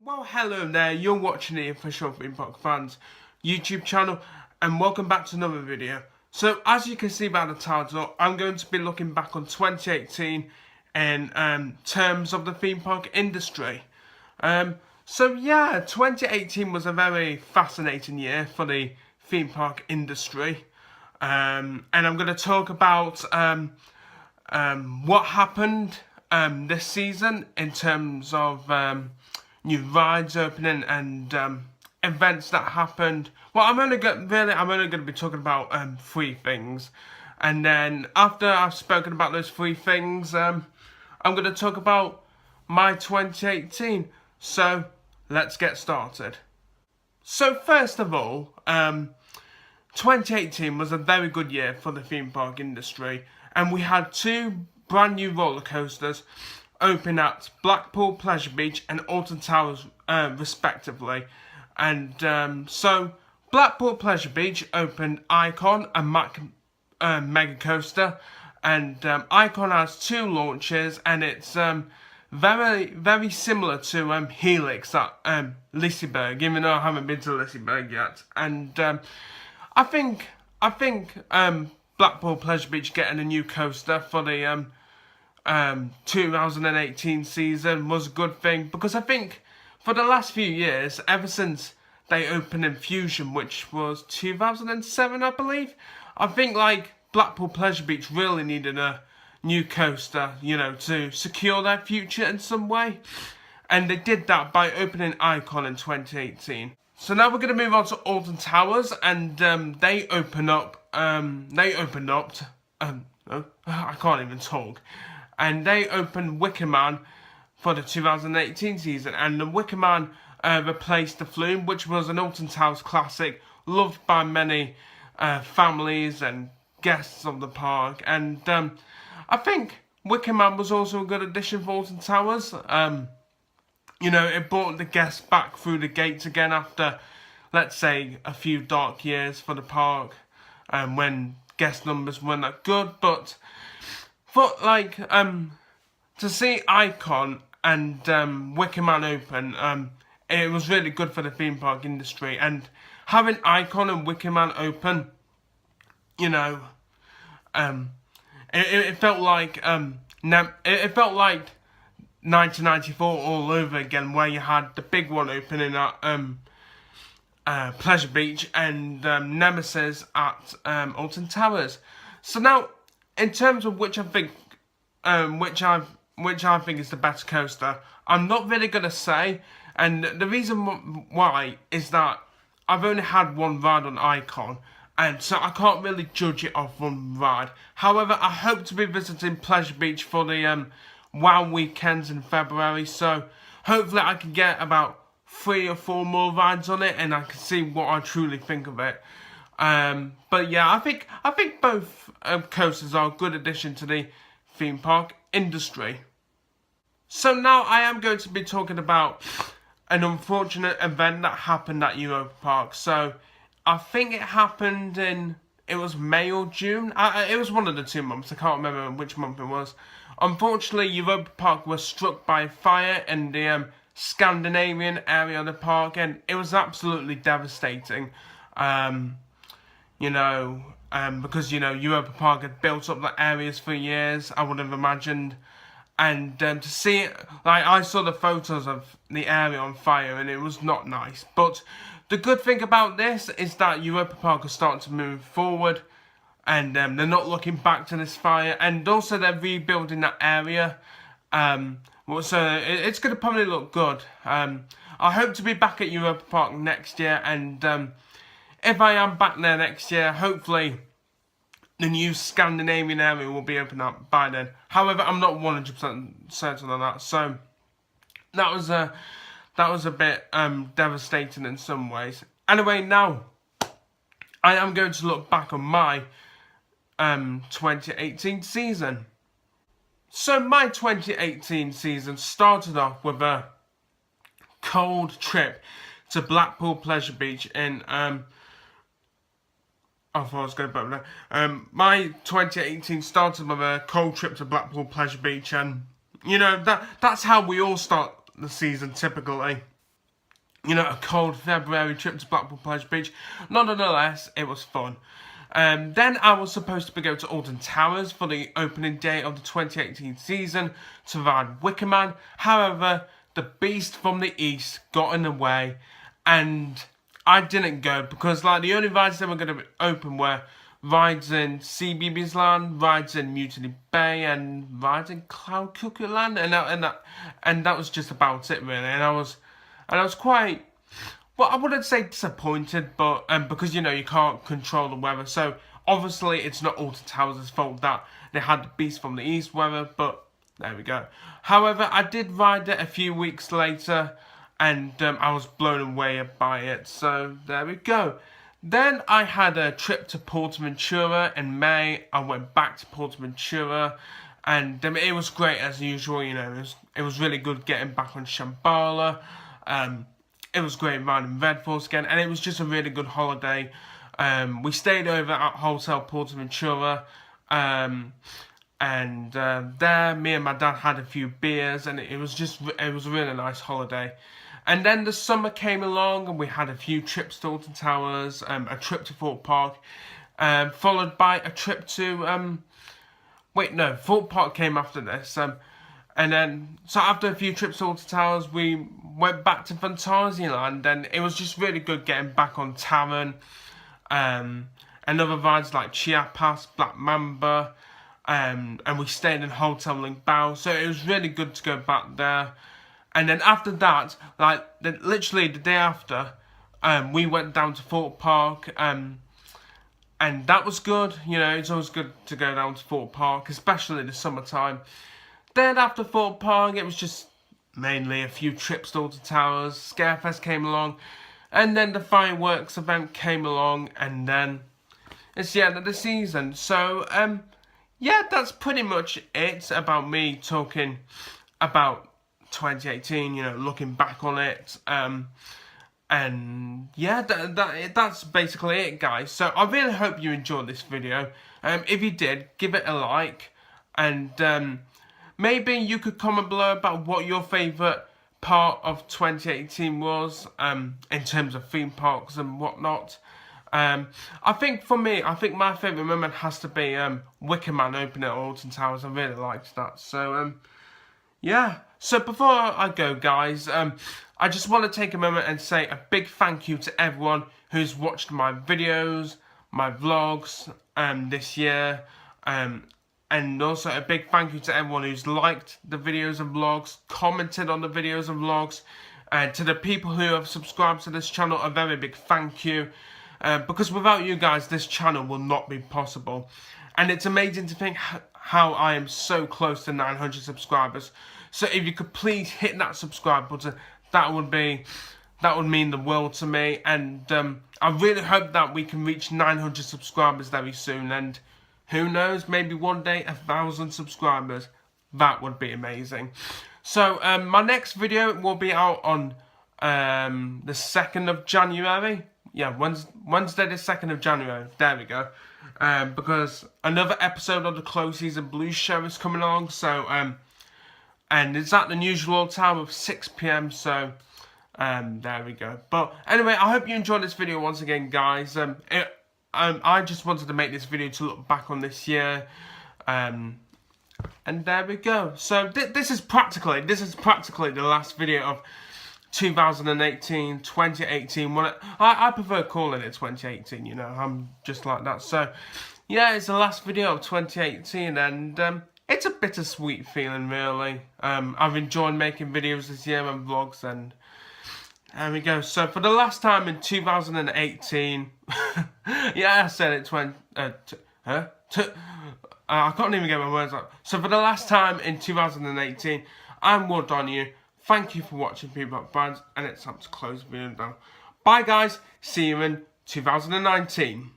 Well, hello there, you're watching the official Theme Park Fans YouTube channel, and welcome back to another video. So, as you can see by the title, I'm going to be looking back on 2018 in terms of the theme park industry. So yeah, 2018 was a very fascinating year for the theme park industry. And I'm going to talk about what happened this season in terms of new rides opening and events that happened. Well, I'm only going to be talking about three things, and then after I've spoken about those three things, I'm going to talk about my 2018. So let's get started. So first of all, 2018 was a very good year for the theme park industry, and we had two brand new roller coasters open at Blackpool Pleasure Beach and Alton Towers respectively. And so Blackpool Pleasure Beach opened Icon, a mega coaster, and Icon has two launches, and it's very similar to Helix at Liseberg, even though I haven't been to Liseberg yet. And I think Blackpool Pleasure Beach getting a new coaster for the 2018 season was a good thing, because I think for the last few years, ever since they opened in Fusion, which was 2007 I believe, I think like Blackpool Pleasure Beach really needed a new coaster, you know, to secure their future in some way, and they did that by opening Icon in 2018. So now we're going to move on to Alton Towers, and they opened up, I can't even talk, and they opened Wicker Man for the 2018 season, and the Wicker Man replaced the Flume, which was an Alton Towers classic, loved by many families and guests of the park, and I think Wicker Man was also a good addition for Alton Towers. You know, it brought the guests back through the gates again after, let's say, a few dark years for the park, when guest numbers weren't that good. But for like to see Icon and Wicker Man open, it was really good for the theme park industry. And having Icon and Wicker Man open, you know, it felt like it felt like 1994 all over again, where you had the big one opening at Pleasure Beach and Nemesis at Alton Towers. So now, in terms of which I think is the better coaster, I'm not really gonna say, and the reason why is that I've only had one ride on Icon, and so I can't really judge it off one ride. However, I hope to be visiting Pleasure Beach for the WOW weekends in February, so hopefully I can get about 3 or 4 more rides on it, and I can see what I truly think of it. But yeah, I think both coasters are a good addition to the theme park industry. So now I am going to be talking about an unfortunate event that happened at Europa Park. So I think it happened it was May or June. It was one of the 2 months. I can't remember which month it was. Unfortunately, Europa Park was struck by fire in the Scandinavian area of the park, and it was absolutely devastating. You know, because, you know, Europa Park had built up the areas for years, I would have imagined. And to see it, like, I saw the photos of the area on fire, and it was not nice. But the good thing about this is that Europa Park is starting to move forward, and they're not looking back to this fire, and also they're rebuilding that area. So it's going to probably look good. I hope to be back at Europa Park next year, and if I am back there next year, hopefully the new Scandinavian area will be open up by then. However, I'm not 100% certain on that, so that was a bit devastating in some ways. Anyway, now I am going to look back on my 2018 season. So my 2018 season started off with a cold trip to Blackpool Pleasure Beach in I thought I was going to put that. My 2018 started with a cold trip to Blackpool Pleasure Beach, and you know that's how we all start the season typically. you know, a cold February trip to Blackpool Pleasure Beach. Nonetheless, it was fun. Then I was supposed to go to Alton Towers for the opening day of the 2018 season to ride Wicker Man. However, the Beast from the East got in the way, and I didn't go because like the only rides that were going to open were rides in CBeebies Land, rides in Mutiny Bay, and rides in Cloud Cuckoo Land, and that was just about it really. And I was quite, well, I wouldn't say disappointed, but because you know you can't control the weather, so obviously it's not Alton Towers' fault that they had the Beast from the East weather, but there we go. However, I did ride it a few weeks later, and I was blown away by it, so there we go. Then I had a trip to Portaventura in May. I went back to Portaventura, and it was great as usual. You know, it was really good getting back on Shambhala. It was great riding Red Force again, and it was just a really good holiday. We stayed over at Hotel Portaventura, and there, me and my dad had a few beers, and it was a really nice holiday. And then the summer came along, and we had a few trips to Alton Towers, a trip to Thorpe Park, followed by a trip to Thorpe Park came after this. And then, so after a few trips to Alton Towers, we went back to Phantasialand, and it was just really good getting back on Taron, and other rides like Chiapas, Black Mamba, and we stayed in Hotel Ling-Bao, so it was really good to go back there. And then after that, like literally the day after, we went down to Thorpe Park, and that was good. You know, it's always good to go down to Thorpe Park, especially in the summertime. Then after Thorpe Park, it was just mainly a few trips to Alton Towers. Scarefest came along, and then the fireworks event came along, and then it's the end of the season. So, yeah, that's pretty much it about me talking about 2018, you know, looking back on it, and yeah, that's basically it, guys. So I really hope you enjoyed this video. If you did, give it a like, and maybe you could comment below about what your favourite part of 2018 was, in terms of theme parks and whatnot. I think for me, my favourite moment has to be Wicker Man opening at Alton Towers. I really liked that. So yeah. So before I go, guys, I just want to take a moment and say a big thank you to everyone who's watched my videos, my vlogs this year, and also a big thank you to everyone who's liked the videos and vlogs, commented on the videos and vlogs, and to the people who have subscribed to this channel, a very big thank you, because without you guys, this channel will not be possible. And it's amazing to think how I am so close to 900 subscribers. So if you could please hit that subscribe button, that would mean the world to me. And I really hope that we can reach 900 subscribers very soon. And who knows, maybe one day 1,000 subscribers. That would be amazing. So my next video will be out on the 2nd of January. Yeah, Wednesday the 2nd of January. There we go. Because another episode of the Close Season Blues show is coming along. So and it's at the usual time of 6 PM, so there we go. But anyway, I hope you enjoyed this video once again, guys. I just wanted to make this video to look back on this year, and there we go. So this is practically the last video of 2018, 2018. I prefer calling it 2018, you know, I'm just like that. So yeah, it's the last video of 2018, and it's a bittersweet feeling, really. I've enjoyed making videos this year and vlogs, and there we go. So for the last time in 2018, yeah, I said it. I can't even get my words out. So for the last time in 2018, I'm Will Donahue. Thank you for watching People Like Brands, and it's time to close the video down. Bye, guys. See you in 2019.